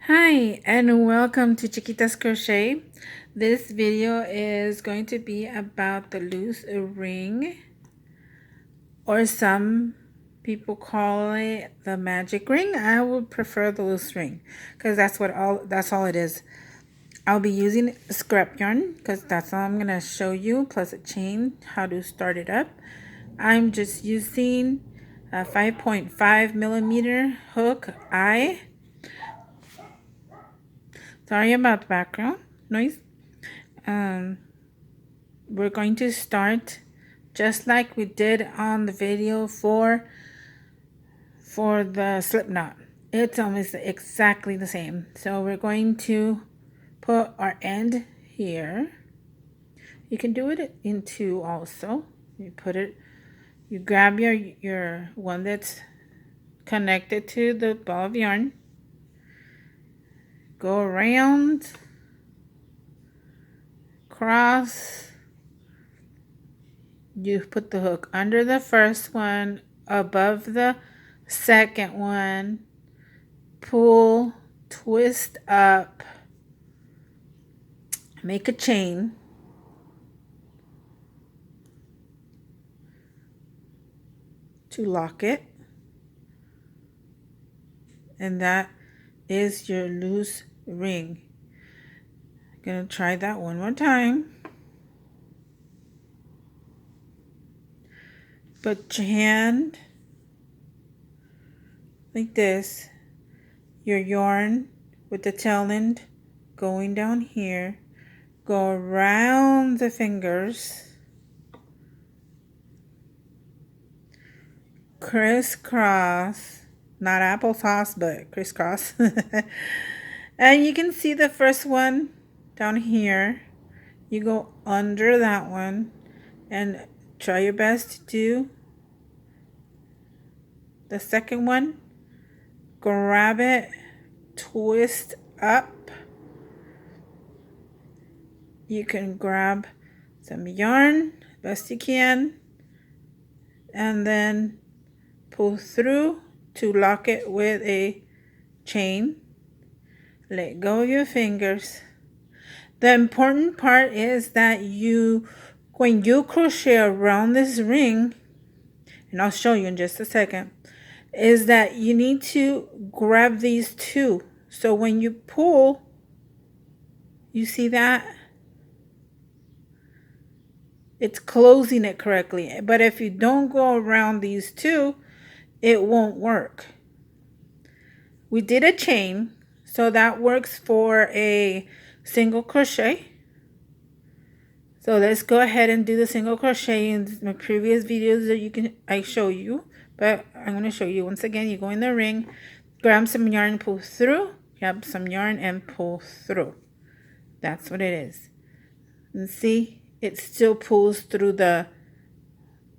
Hi and welcome to Chiquitascrochet. This video is going to be about the loose ring, or some people call it the magic ring. I would prefer the loose ring because that's all it is. I'll be using scrap yarn because that's all I'm gonna show you, plus a chain, how to start it up. I'm just using a 5.5 millimeter hook eye. Sorry about the background noise. We're going to start just like we did on the video for the slip knot. It's almost exactly the same. So we're going to put our end here. You can do it in two also. You grab your one that's connected to the ball of yarn, go around, cross. You put the hook under the first one, above the second one, pull, twist up, make a chain, to lock it, and that is your loose ring. I'm gonna try that one more time. Put your hand like this, your yarn with the tail end going down here, go around the fingers, crisscross, not applesauce but crisscross. And you can see the first one down here. You go under that one and try your best to do the second one. Grab it, twist up. You can grab some yarn best you can and then pull through to lock it with a chain. Let go of your fingers. The important part is that when you crochet around this ring, and I'll show you in just a second, is that you need to grab these two. So when you pull, you see that? It's closing it correctly. But if you don't go around these two, it won't work. We did a chain, so that works for a single crochet. So let's go ahead and do the single crochet. In my previous videos that I show you, but I'm going to show you once again. You go in the ring, grab some yarn, pull through, grab some yarn and pull through. That's what it is. And see, it still pulls through the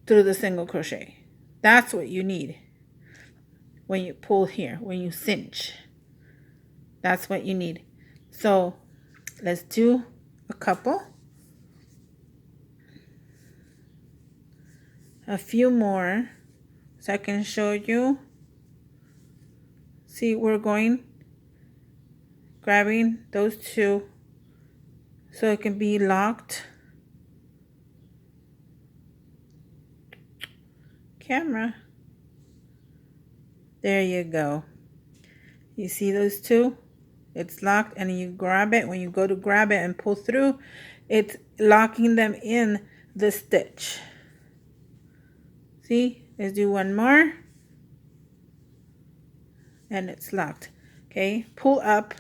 single crochet. That's what you need when you pull here, when you cinch. That's what you need. So let's do a couple. A few more so I can show you. See, we're grabbing those two so it can be locked. Camera. There you go. You see those two? It's locked, and you grab it. When you go to grab it and pull through, it's locking them in the stitch. See, let's do one more. And it's locked. Okay, pull up.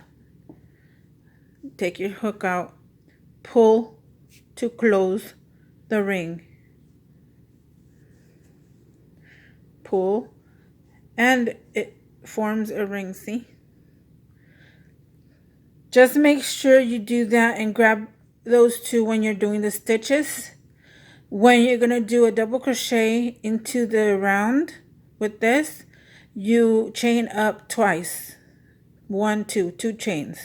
Take your hook out. Pull to close the ring. Pull, and it forms a ring, see? Just make sure you do that and grab those two when you're doing the stitches. When you're going to do a double crochet into the round with this, you chain up twice. 1, 2 chains.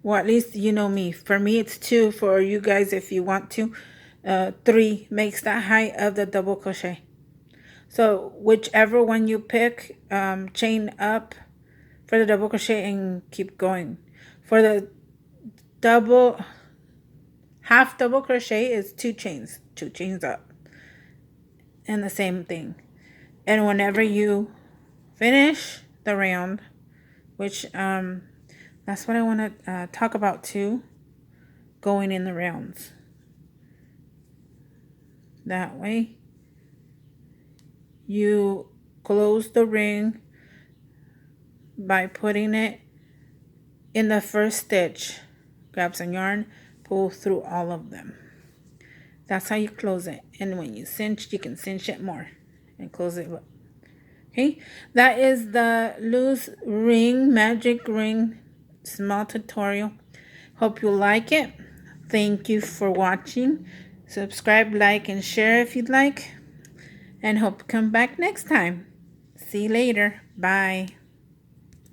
Well, at least you know me. For me, it's 2. For you guys, if you want to, 3 makes the height of the double crochet. So whichever one you pick, chain up for the double crochet and keep going. For the double half double crochet is 2 chains up, and the same thing. And whenever you finish the round, which that's what I want to talk about too, going in the rounds. That way you close the ring by putting it in the first stitch. Grab some yarn, pull through all of them. That's how you close it. And when you cinch, you can cinch it more and close it up. Okay, that is the loose ring, magic ring small tutorial. Hope you like it. Thank you for watching. Subscribe, like, and share if you'd like. And hope to come back next time. See you later. Bye.